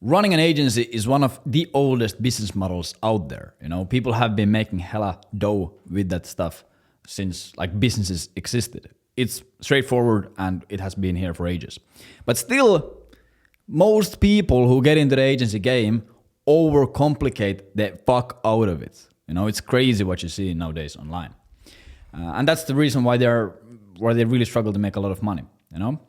running an agency is one of the oldest business models out there. You know, people have been making hella dough with that stuff since like businesses existed. It's straightforward and it has been here for ages. But still, most people who get into the agency game overcomplicate the fuck out of it. You know, it's crazy what you see nowadays online. And that's the reason why they really struggle to make a lot of money. You know,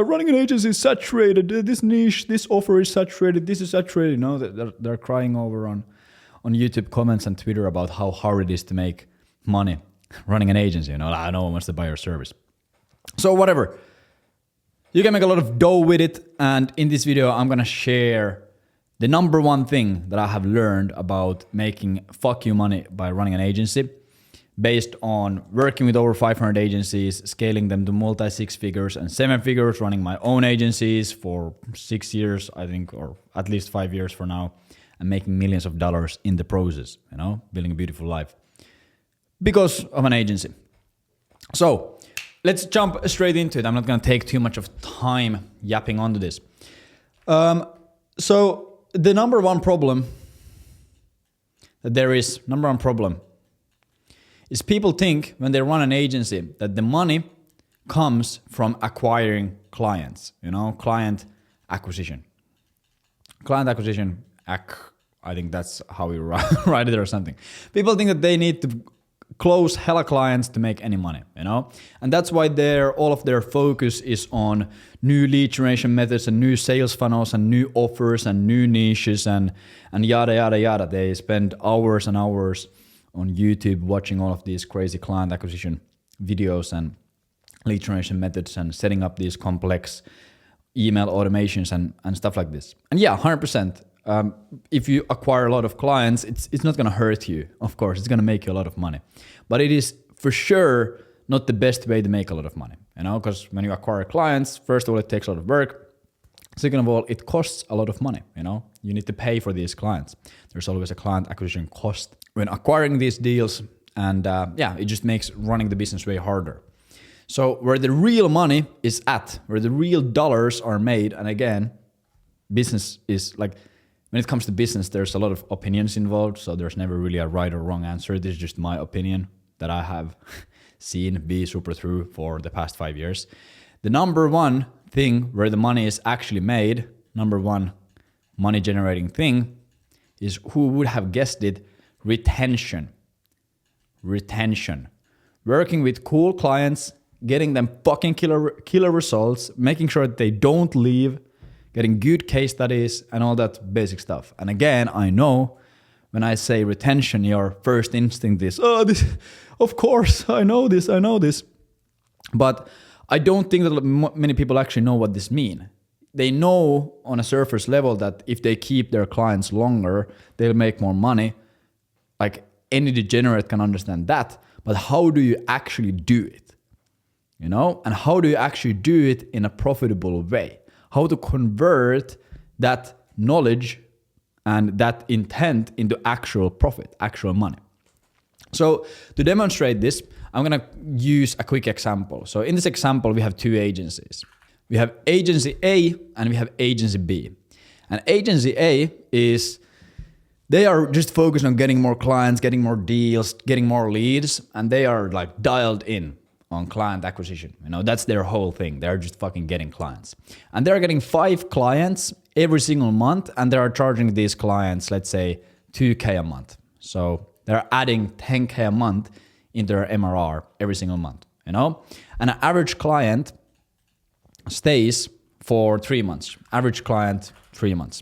running an agency is saturated. This niche, this offer is saturated. This is saturated. You know, they're crying over on YouTube comments and Twitter about how hard it is to make money running an agency. You know, no one wants to buy your service. So whatever, you can make a lot of dough with it. And in this video, I'm gonna share the number one thing that I have learned about making fuck you money by running an agency, based on working with over 500 agencies, scaling them to multi 6 figures and 7 figures, running my own agencies for 6 years, I think, or at least 5 years for now, and making millions of dollars in the process, you know, building a beautiful life because of an agency. So let's jump straight into it. I'm not going to take too much of time yapping onto this. So the number one problem is people think when they run an agency that the money comes from acquiring clients, you know, client acquisition. I think that's how we write it or something. People think that they need to close hella clients to make any money, you know? And that's why all of their focus is on new lead generation methods and new sales funnels and new offers and new niches and yada, yada, yada. They spend hours and hours on YouTube watching all of these crazy client acquisition videos and lead generation methods and setting up these complex email automations and stuff like this. And yeah, 100%. If you acquire a lot of clients, it's not going to hurt you. Of course, it's going to make you a lot of money. But it is for sure not the best way to make a lot of money. You know, because when you acquire clients, first of all, it takes a lot of work. Second of all, it costs a lot of money. You know, you need to pay for these clients. There's always a client acquisition cost when acquiring these deals. And it just makes running the business way harder. So where the real money is at, where the real dollars are made, and again, business is like, when it comes to business, there's a lot of opinions involved, so there's never really a right or wrong answer. This is just my opinion that I have seen be super true for the past 5 years. The number one thing where the money is actually made, number one money generating thing, is, who would have guessed it, retention. Retention. Working with cool clients, getting them fucking killer results, making sure that they don't leave, getting good case studies and all that basic stuff. And again, I know when I say retention, your first instinct is, this, of course, I know this. But I don't think that many people actually know what this means. They know on a surface level that if they keep their clients longer, they'll make more money. Like any degenerate can understand that. But how do you actually do it? You know, and how do you actually do it in a profitable way? How to convert that knowledge and that intent into actual profit, actual money. So to demonstrate this, I'm gonna use a quick example. So in this example, we have two agencies. We have agency A and we have agency B. And agency A they are just focused on getting more clients, getting more deals, getting more leads, and they are like dialed in on client acquisition. You know, that's their whole thing. They're just fucking getting clients. And they're getting 5 clients every single month, and they are charging these clients, let's say, $2,000 a month. So they're adding $10,000 a month into their MRR every single month, you know? And an average client stays for 3 months. Average client, 3 months.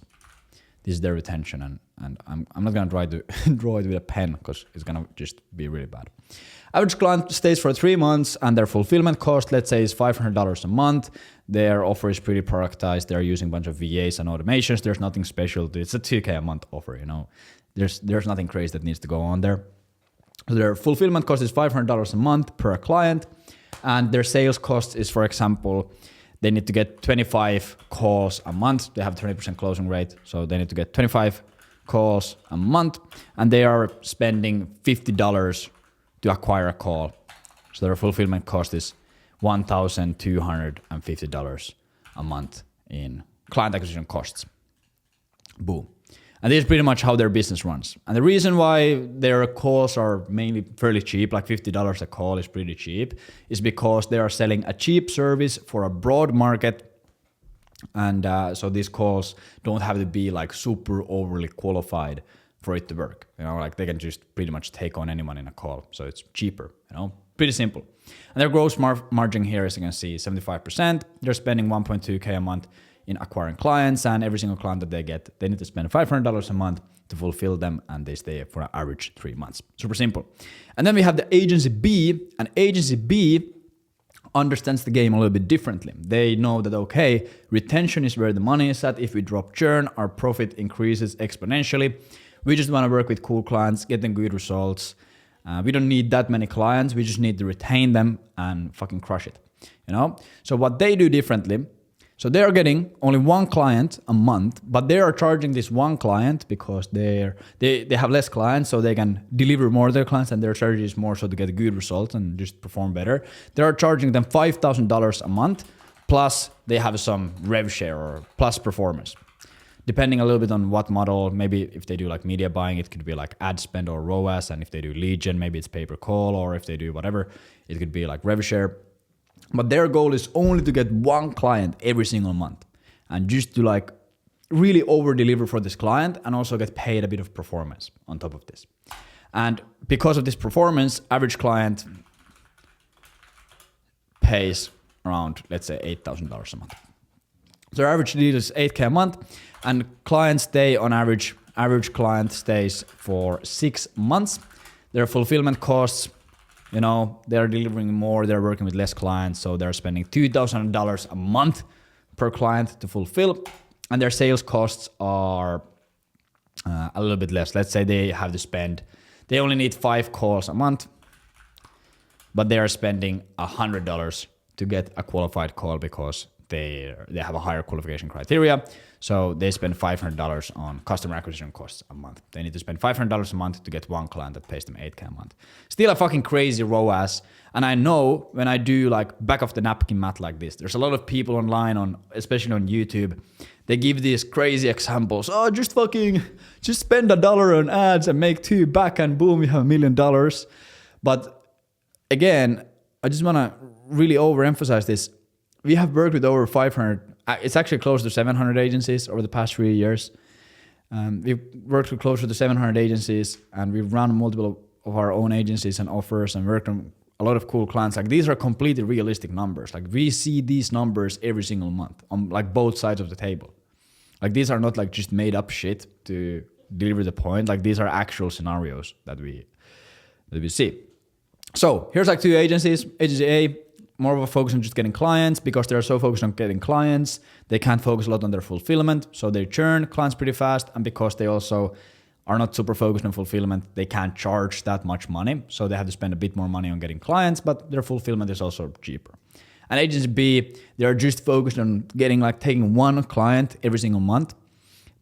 This is their retention, and I'm not gonna try to draw it with a pen because it's gonna just be really bad. Average client stays for 3 months, and their fulfillment cost, let's say, is $500 a month. Their offer is pretty productized. They're using a bunch of VAs and automations. There's nothing special. It's a $2,000 a month offer, you know. There's nothing crazy that needs to go on there. So their fulfillment cost is $500 a month per client, and their sales cost is, for example, they need to get 25 calls a month. They have 20% closing rate, so they need to get 25 calls a month, and they are spending $50 to acquire a call. So their fulfillment cost is $1,250 a month in client acquisition costs. Boom. And this is pretty much how their business runs. And the reason why their calls are mainly fairly cheap, like $50 a call is pretty cheap, is because they are selling a cheap service for a broad market. And so these calls don't have to be like super overly qualified for it to work. You know, like they can just pretty much take on anyone in a call. So it's cheaper, you know, pretty simple. And their gross margin here, as you can see, 75%. They're spending 1.2K a month in acquiring clients, and every single client that they get, they need to spend $500 a month to fulfill them, and they stay for an average 3 months. Super simple. And then we have the agency B, and agency B understands the game a little bit differently. They know that, okay, retention is where the money is at. If we drop churn, our profit increases exponentially. We just want to work with cool clients, get them good results. We don't need that many clients. We just need to retain them and fucking crush it, you know? So what they do differently, so they are getting only one client a month, but they are charging this one client because they have less clients, so they can deliver more to their clients, and their strategy is more so to get good results and just perform better. They are charging them $5,000 a month, plus they have some rev share or plus performance. Depending a little bit on what model, maybe if they do like media buying, it could be like ad spend or ROAS, and if they do lead gen, maybe it's pay per call, or if they do whatever, it could be like rev share. But their goal is only to get one client every single month, and just to like really over deliver for this client and also get paid a bit of performance on top of this. And because of this performance, average client pays around, let's say, $8,000 a month. So their average deal is 8K a month, and clients stay on average client stays for 6 months. Their fulfillment costs, you know, they're delivering more, they're working with less clients, so they're spending $2,000 a month per client to fulfill, and their sales costs are a little bit less. Let's say they have to spend, they only need 5 calls a month, but they are spending $100 to get a qualified call because they have a higher qualification criteria. So they spend $500 on customer acquisition costs a month. They need to spend $500 a month to get one client that pays them 8K a month. Still a fucking crazy ROAS. And I know when I do like back of the napkin math like this, there's a lot of people online, especially on YouTube, they give these crazy examples. Oh, just spend $1 on ads and make 2 back, and boom, you have $1 million. But again, I just want to really overemphasize this. We have worked with over 500, it's actually close to 700 agencies over the past 3 years. We've worked with closer to 700 agencies, and we've run multiple of our own agencies and offers and worked on a lot of cool clients. Like, these are completely realistic numbers. Like, we see these numbers every single month on like both sides of the table. Like, these are not like just made up shit to deliver the point. Like, these are actual scenarios that we see. So here's like 2 agencies. Agency A, more of a focus on just getting clients. Because they're so focused on getting clients, they can't focus a lot on their fulfillment, so they churn clients pretty fast. And because they also are not super focused on fulfillment, they can't charge that much money, so they have to spend a bit more money on getting clients, but their fulfillment is also cheaper. And agency B, they're just focused on taking one client every single month,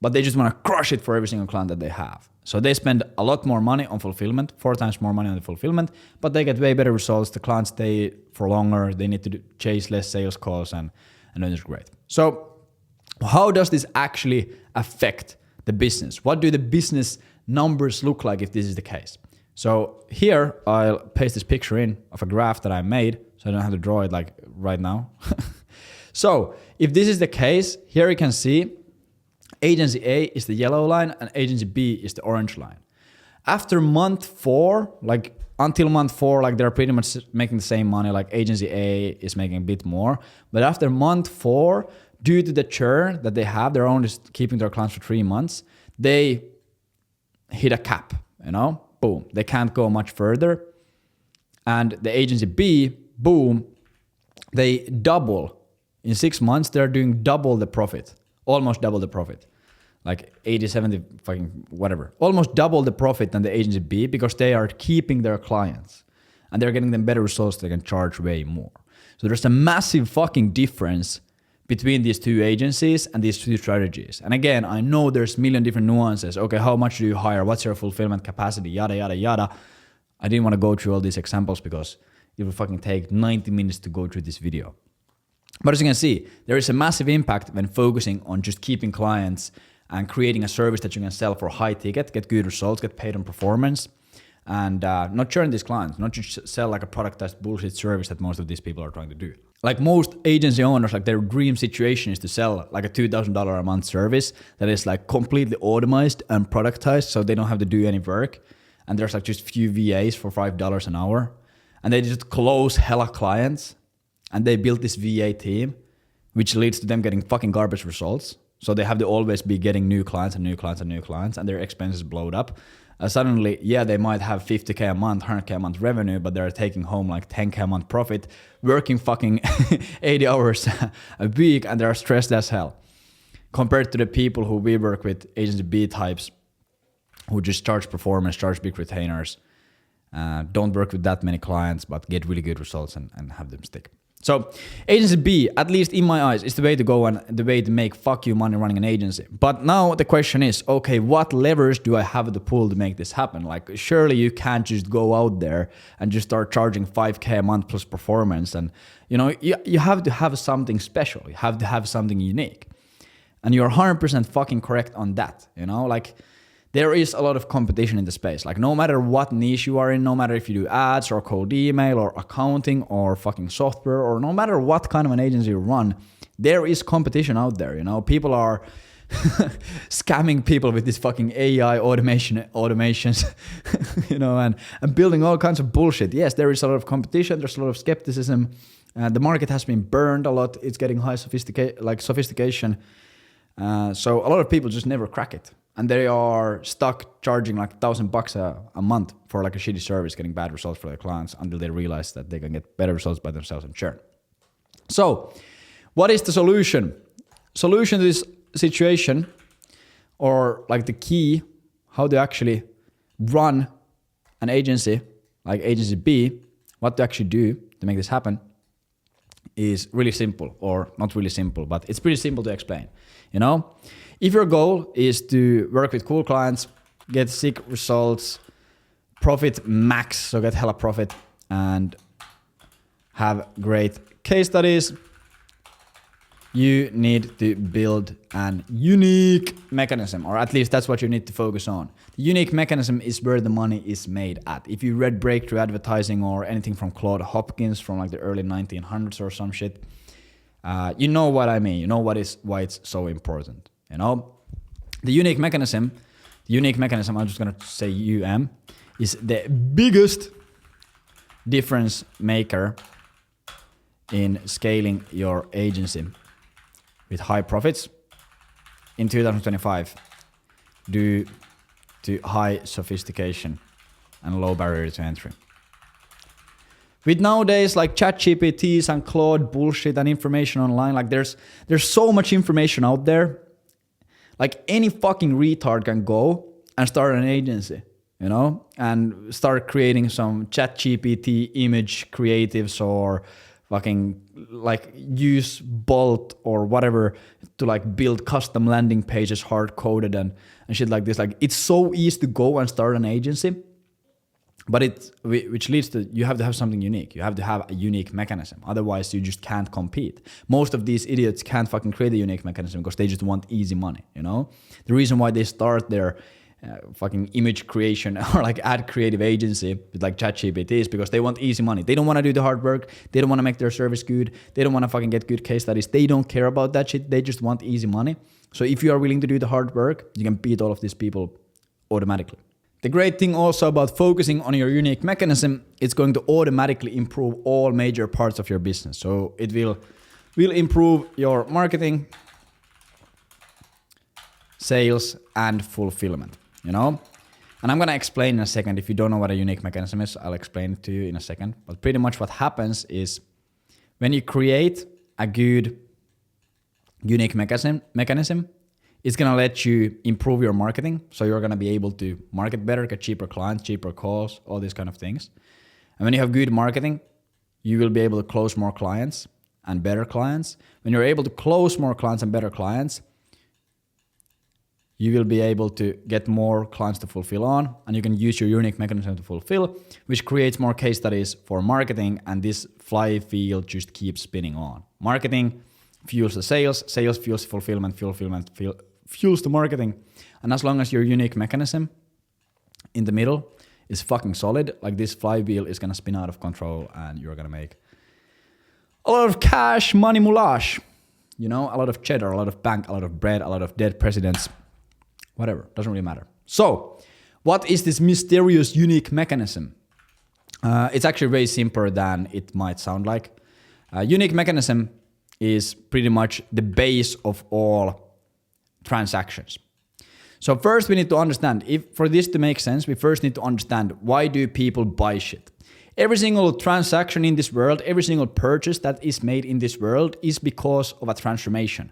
but they just want to crush it for every single client that they have. So they spend a lot more money on fulfillment, 4 times more money on the fulfillment, but they get way better results. The clients stay for longer. They need to chase less sales calls, and then it's great. So how does this actually affect the business? What do the business numbers look like if this is the case? So here I'll paste this picture in of a graph that I made, so I don't have to draw it like right now. So if this is the case, here you can see agency A is the yellow line and agency B is the orange line. After month 4, like until month 4, like they're pretty much making the same money. Like agency A is making a bit more, but after month 4, due to the churn that they have, they're only keeping their clients for 3 months, they hit a cap, you know, boom. They can't go much further. And the agency B, boom, they double. In 6 months, they're doing double the profit, almost double the profit. Like 80, 70, fucking whatever. Almost double the profit than the agency B, because they are keeping their clients and they're getting them better results. They can charge way more. So there's a massive fucking difference between these 2 agencies and these 2 strategies. And again, I know there's a million different nuances. Okay, how much do you hire? What's your fulfillment capacity? Yada, yada, yada. I didn't want to go through all these examples because it will fucking take 90 minutes to go through this video. But as you can see, there is a massive impact when focusing on just keeping clients and creating a service that you can sell for high ticket, get good results, get paid on performance, and not churn these clients, not just sell like a productized bullshit service that most of these people are trying to do. Like most agency owners, like their dream situation is to sell like a $2,000 a month service that is like completely automized and productized, so they don't have to do any work. And there's like just few VAs for $5 an hour, and they just close hella clients, and they build this VA team, which leads to them getting fucking garbage results. So they have to always be getting new clients and new clients and new clients, and their expenses blowed up. Suddenly, yeah, they might have 50K a month, 100K a month revenue, but they're taking home like 10K a month profit, working fucking 80 hours a week, and they're stressed as hell. Compared to the people who we work with, agency B types, who just charge performance, charge big retainers, don't work with that many clients, but get really good results and have them stick. So agency B, at least in my eyes, is the way to go and the way to make fuck you money running an agency. But now the question is, okay, what levers do I have to pull to make this happen? Like, surely you can't just go out there and just start charging 5K a month plus performance. And, you know, you have to have something special. You have to have something unique. And you're 100% fucking correct on that, you know? Like, there is a lot of competition in the space. Like, no matter what niche you are in, no matter if you do ads or cold email or accounting or fucking software, or no matter what kind of an agency you run, there is competition out there, you know? People are scamming people with this fucking AI automations, you know, and building all kinds of bullshit. Yes, there is a lot of competition. There's a lot of skepticism. The market has been burned a lot. It's getting high sophistication. So a lot of people just never crack it. And they are stuck charging like $1,000 a month for like a shitty service, getting bad results for their clients until they realize that they can get better results by themselves and churn. So what is the solution? Solution to this situation, or like the key, how to actually run an agency, like agency B, what to actually do to make this happen, is really simple, or not really simple, but it's pretty simple to explain. You know, if your goal is to work with cool clients, get sick results, profit max, so get hella profit, and have great case studies, you need to build an unique mechanism, or at least that's what you need to focus on. The unique mechanism is where the money is made at. If you read Breakthrough Advertising or anything from Claude Hopkins from like the early 1900s or some shit, you know what I mean. You know why it's so important. You know, the unique mechanism, I'm just gonna say UM, is the biggest difference maker in scaling your agency with high profits in 2025 due to high sophistication and low barrier to entry. With nowadays like ChatGPTs and Claude bullshit and information online, like there's so much information out there. Like any fucking retard can go and start an agency, you know, and start creating some ChatGPT image creatives, or fucking like use Bolt or whatever to like build custom landing pages hard coded and shit like this. Like, it's so easy to go and start an agency, but which leads to, you have to have something unique. You have to have a unique mechanism. Otherwise you just can't compete. Most of these idiots can't fucking create a unique mechanism because they just want easy money, you know? The reason why they start their fucking image creation or like ad creative agency with like ChatGPT is because they want easy money. They don't want to do the hard work. They don't want to make their service good. They don't want to fucking get good case studies. They don't care about that shit. They just want easy money. So if you are willing to do the hard work, you can beat all of these people automatically. The great thing also about focusing on your unique mechanism, it's going to automatically improve all major parts of your business. So it will improve your marketing, sales, and fulfillment, you know? And I'm going to explain in a second. If you don't know what a unique mechanism is, I'll explain it to you in a second. But pretty much what happens is when you create a good unique mechanism, it's going to let you improve your marketing. So you're going to be able to market better, get cheaper clients, cheaper calls, all these kind of things. And when you have good marketing, you will be able to close more clients and better clients. When you're able to close more clients and better clients, you will be able to get more clients to fulfill on, and you can use your unique mechanism to fulfill, which creates more case studies for marketing, and this flywheel just keeps spinning on. Marketing fuels the sales, sales fuels fulfillment, fuels the marketing. And as long as your unique mechanism in the middle is fucking solid, like this flywheel is gonna spin out of control and you're gonna make a lot of cash, money, moulage. You know, a lot of cheddar, a lot of bank, a lot of bread, a lot of dead presidents, whatever, doesn't really matter. So, what is this mysterious unique mechanism? It's actually way simpler than it might sound like. Unique mechanism is pretty much the base of all transactions. So first we need to understand, if for this to make sense, we first need to understand why do people buy shit. Every single transaction in this world, every single purchase that is made in this world is because of a transformation.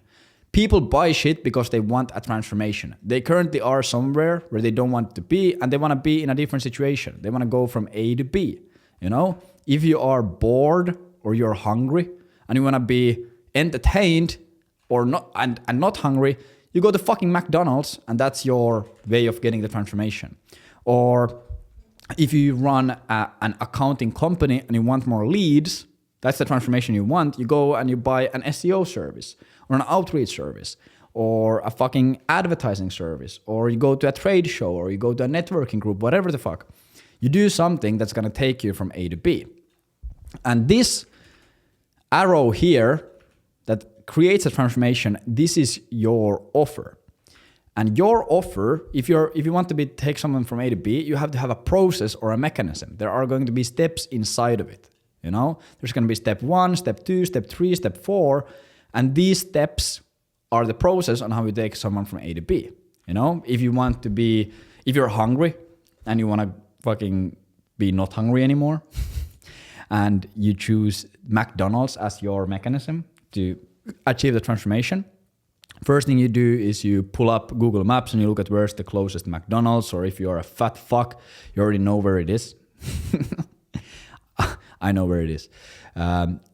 People buy shit because they want a transformation. They currently are somewhere where they don't want to be and they want to be in a different situation. They want to go from A to B. You know, if you are bored or you're hungry and you want to be entertained or not and not hungry, you go to fucking McDonald's and that's your way of getting the transformation. Or if you run an accounting company and you want more leads, that's the transformation you want. You go and you buy an SEO service or an outreach service or a fucking advertising service, or you go to a trade show or you go to a networking group, whatever the fuck. You do something that's going to take you from A to B. And this arrow here that creates a transformation, this is your offer. And your offer, if you want to take someone from A to B, you have to have a process or a mechanism. There are going to be steps inside of it. You know, there's going to be step 1, step 2, step 3, step 4, and these steps are the process on how you take someone from A to B. You know, if you're hungry and you want to fucking be not hungry anymore, and you choose McDonald's as your mechanism to achieve the transformation, first thing you do is you pull up Google Maps and you look at where's the closest McDonald's, or if you're a fat fuck, you already know where it is. I know where it is.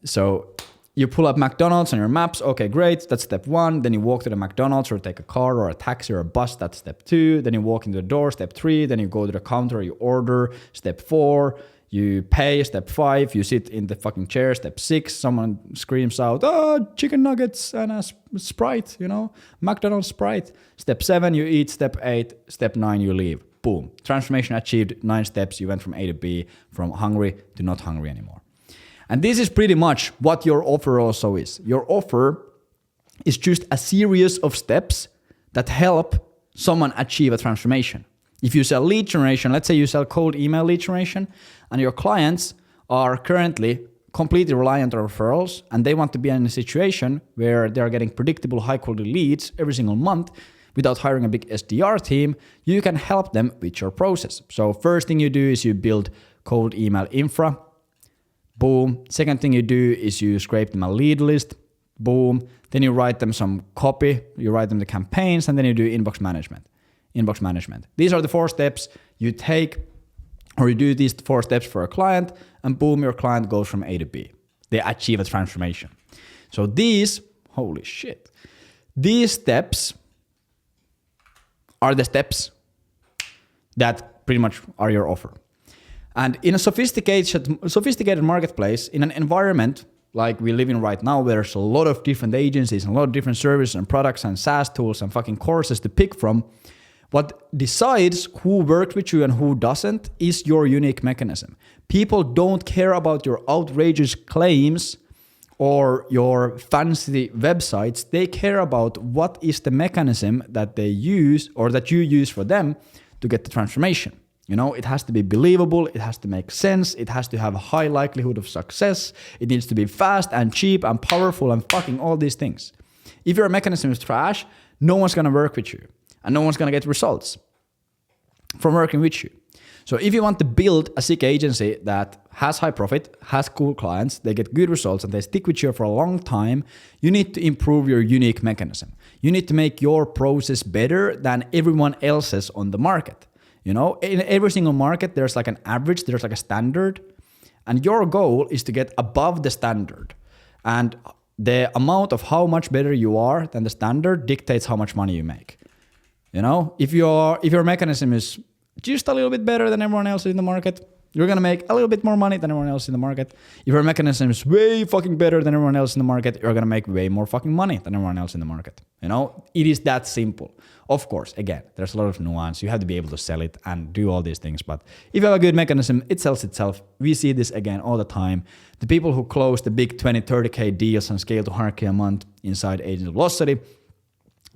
So you pull up McDonald's on your maps. Okay, great. That's step 1. Then you walk to the McDonald's or take a car or a taxi or a bus. That's step 2. Then you walk into the door. Step 3. Then you go to the counter. You order. Step 4. You pay. Step 5. You sit in the fucking chair. Step 6. Someone screams out, "Oh, chicken nuggets and a Sprite, you know, McDonald's Sprite." Step 7. You eat. Step 8. Step 9. You leave. Boom. Transformation achieved. 9 steps. You went from A to B, from hungry to not hungry anymore. And this is pretty much what your offer also is. Your offer is just a series of steps that help someone achieve a transformation. If you sell lead generation, let's say you sell cold email lead generation, and your clients are currently completely reliant on referrals, and they want to be in a situation where they're getting predictable high quality leads every single month without hiring a big SDR team, you can help them with your process. So first thing you do is you build cold email infra. Boom. Second thing you do is you scrape them a lead list. Boom. Then you write them some copy. You write them the campaigns, and then you do inbox management. Inbox management. These are the 4 steps you take, or you do these 4 steps for a client, and boom, your client goes from A to B. They achieve a transformation. So these, holy shit, these steps are the steps that pretty much are your offer. And in a sophisticated marketplace, in an environment like we live in right now, where there's a lot of different agencies and a lot of different services and products and SaaS tools and fucking courses to pick from, what decides who works with you and who doesn't is your unique mechanism. People don't care about your outrageous claims or your fancy websites. They care about what is the mechanism that they use or that you use for them to get the transformation. You know, it has to be believable, it has to make sense, it has to have a high likelihood of success, it needs to be fast and cheap and powerful and fucking all these things. If your mechanism is trash, no one's gonna work with you and no one's gonna get results from working with you. So if you want to build a sick agency that has high profit, has cool clients, they get good results and they stick with you for a long time, you need to improve your unique mechanism. You need to make your process better than everyone else's on the market. You know, in every single market, there's like an average, there's like a standard, and your goal is to get above the standard. And the amount of how much better you are than the standard dictates how much money you make. You know, if your mechanism is just a little bit better than everyone else in the market, You're gonna make a little bit more money than everyone else in the market. If your mechanism is way fucking better than everyone else in the market, you're gonna make way more fucking money than everyone else in the market. You know, it is that simple. Of course, again, there's a lot of nuance. You have to be able to sell it and do all these things. But if you have a good mechanism, it sells itself. We see this again all the time. The people who close the big 20, 30K deals and scale to 100K a month inside Agent Velocity,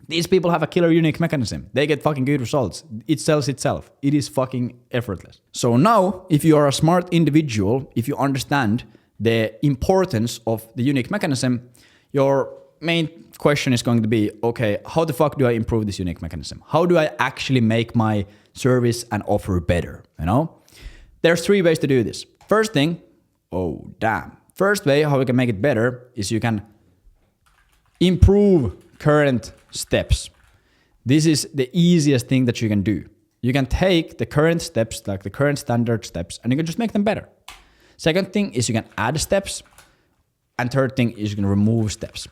these people have a killer unique mechanism. They get fucking good results. It sells itself. It is fucking effortless. So now, if you are a smart individual, if you understand the importance of the unique mechanism, your main question is going to be, okay, how the fuck do I improve this unique mechanism? How do I actually make my service and offer better? You know, there's 3 ways to do this. First thing, First way how we can make it better is you can improve current steps. This is the easiest thing that you can do. You can take the current steps, like the current standard steps, and you can just make them better. Second thing is you can add steps. And third thing is you can remove steps.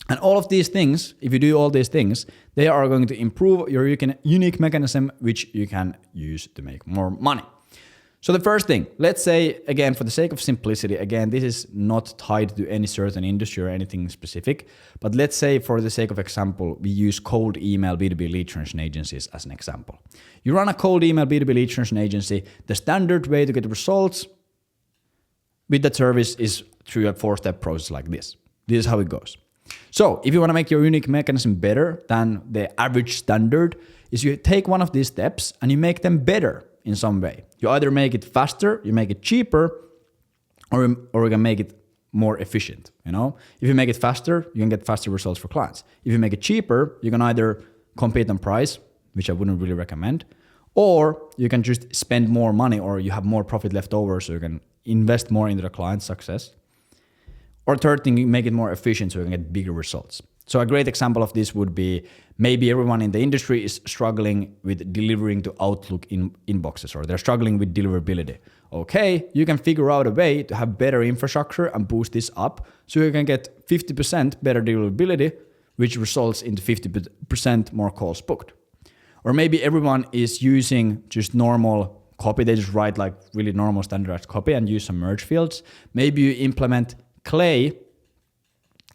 And all of these things, if you do all these things, they are going to improve your unique mechanism, which you can use to make more money. So the first thing, let's say, again, for the sake of simplicity, again, this is not tied to any certain industry or anything specific, but let's say for the sake of example, we use cold email B2B lead generation agencies as an example. You run a cold email B2B lead generation agency, the standard way to get results with that service is through a 4-step process like this. This is how it goes. So if you want to make your unique mechanism better than the average standard, is you take one of these steps and you make them better in some way. You either make it faster, you make it cheaper, or you can make it more efficient. You know, if you make it faster, you can get faster results for clients. If you make it cheaper, you can either compete on price, which I wouldn't really recommend, or you can just spend more money, or you have more profit left over, so you can invest more into the client's success. Or third thing, you make it more efficient so you can get bigger results. So a great example of this would be maybe everyone in the industry is struggling with delivering to Outlook inboxes, or they're struggling with deliverability. Okay, you can figure out a way to have better infrastructure and boost this up so you can get 50% better deliverability, which results into 50% more calls booked. Or maybe everyone is using just normal copy. They just write like really normal standardized copy and use some merge fields. Maybe you implement Clay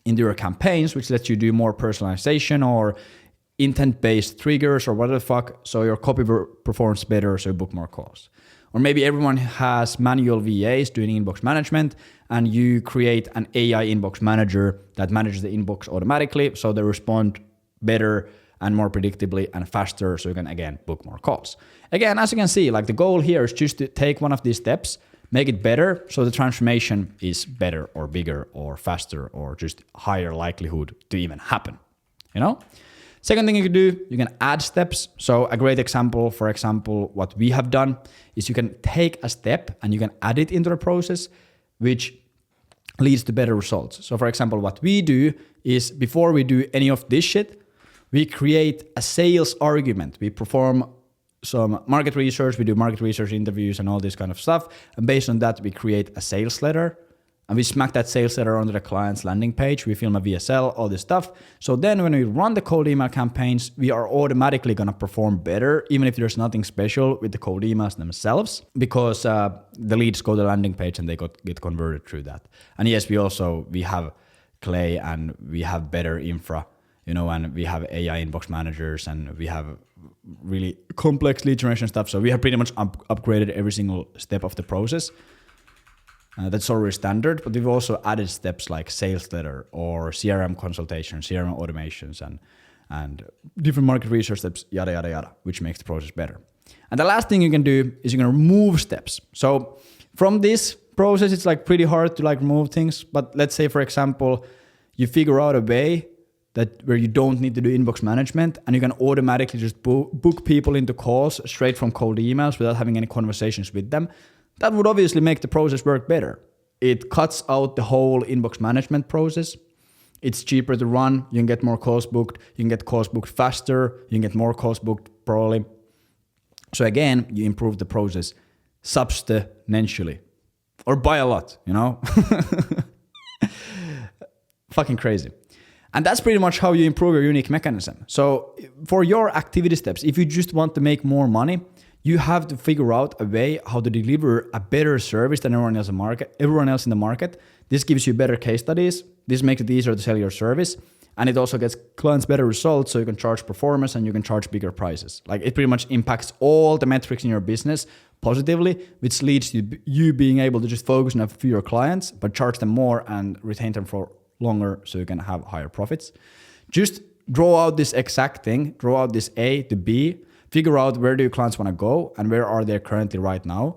into your campaigns, which lets you do more personalization or intent-based triggers or whatever the fuck, so your copy performs better, so you book more calls. Or maybe everyone has manual VAs doing inbox management, and you create an AI inbox manager that manages the inbox automatically, so they respond better and more predictably and faster, so you can, again, book more calls. Again, as you can see, like the goal here is just to take one of these steps, make it better, so the transformation is better or bigger or faster or just higher likelihood to even happen, you know? Second thing you can do, you can add steps. So a great example, for example, what we have done is you can take a step and you can add it into the process, which leads to better results. So for example, what we do is before we do any of this shit, we create a sales argument. We perform some market research, we do market research interviews and all this kind of stuff. And based on that, we create a sales letter and we smack that sales letter onto the client's landing page. We film a VSL, all this stuff. So then when we run the cold email campaigns, we are automatically going to perform better, even if there's nothing special with the cold emails themselves, because the leads go to the landing page and they get converted through that. And yes, we have Clay and we have better infra, you know, and we have AI inbox managers and we have really complex lead generation stuff. So we have pretty much upgraded every single step of the process. That's already standard, but we've also added steps like sales letter or CRM consultation, CRM automations, and different market research steps, yada, yada, yada, which makes the process better. And the last thing you can do is you can remove steps. So from this process, it's like pretty hard to like remove things. But let's say, for example, you figure out a way that where you don't need to do inbox management and you can automatically just book people into calls straight from cold emails without having any conversations with them. That would obviously make the process work better. It cuts out the whole inbox management process. It's cheaper to run. You can get more calls booked. You can get calls booked faster. You can get more calls booked probably. So again, you improve the process substantially or by a lot, you know? Fucking crazy. And that's pretty much how you improve your unique mechanism. So for your activity steps, if you just want to make more money, You have to figure out a way how to deliver a better service than everyone else in the market. This gives you better case studies. This makes it easier to sell your service. And it also gets clients better results, so you can charge performance and you can charge bigger prices. Like it pretty much impacts all the metrics in your business positively, which leads to you being able to just focus on a fewer clients, but charge them more and retain them for longer so you can have higher profits. Just draw out this exact thing, draw out this A to B, figure out where do your clients want to go and where are they currently right now.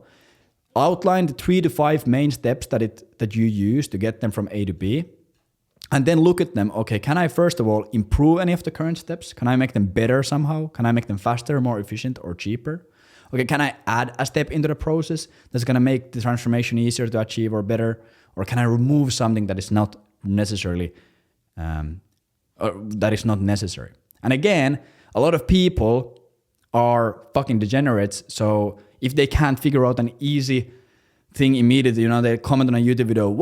Outline the 3 to 5 main steps that you use to get them from A to B. And then look at them. Okay, can I first of all improve any of the current steps? Can I make them better somehow? Can I make them faster, more efficient, or cheaper? Okay, can I add a step into the process that's gonna make the transformation easier to achieve or better? Or can I remove something that is not necessarily, necessary? And again, a lot of people are fucking degenerates. So if they can't figure out an easy thing immediately, they comment on a YouTube video,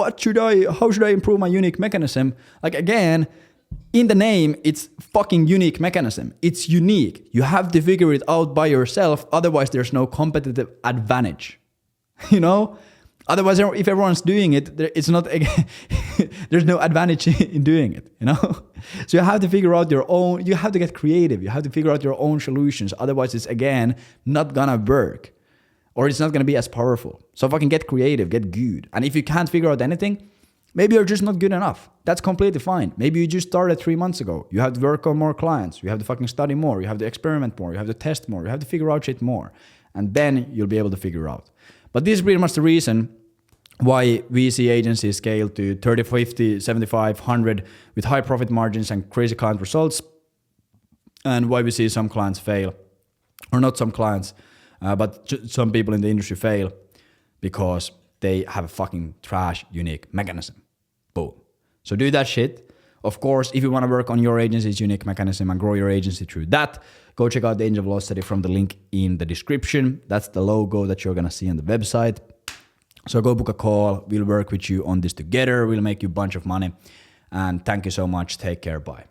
how should I improve my unique mechanism? Like again, in the name, it's fucking unique mechanism. It's unique. You have to figure it out by yourself. Otherwise there's no competitive advantage, Otherwise, if everyone's doing it, it's not, there's no advantage in doing it, So you have to figure out you have to get creative. You have to figure out your own solutions. Otherwise it's again, not gonna work. Or it's not going to be as powerful. So fucking get creative, get good. And if you can't figure out anything, maybe you're just not good enough. That's completely fine. Maybe you just started 3 months ago. You have to work on more clients. You have to fucking study more. You have to experiment more. You have to test more. You have to figure out shit more. And then you'll be able to figure out. But this is pretty much the reason why we see agencies scale to 30, 50, 75, 100 with high profit margins and crazy client results. And why we see some clients fail. Or not some clients. But some people in the industry fail because they have a fucking trash unique mechanism. Boom. So do that shit. Of course, if you want to work on your agency's unique mechanism and grow your agency through that, go check out the Angel Velocity from the link in the description. That's the logo that you're going to see on the website. So go book a call. We'll work with you on this together. We'll make you a bunch of money. And thank you so much. Take care. Bye.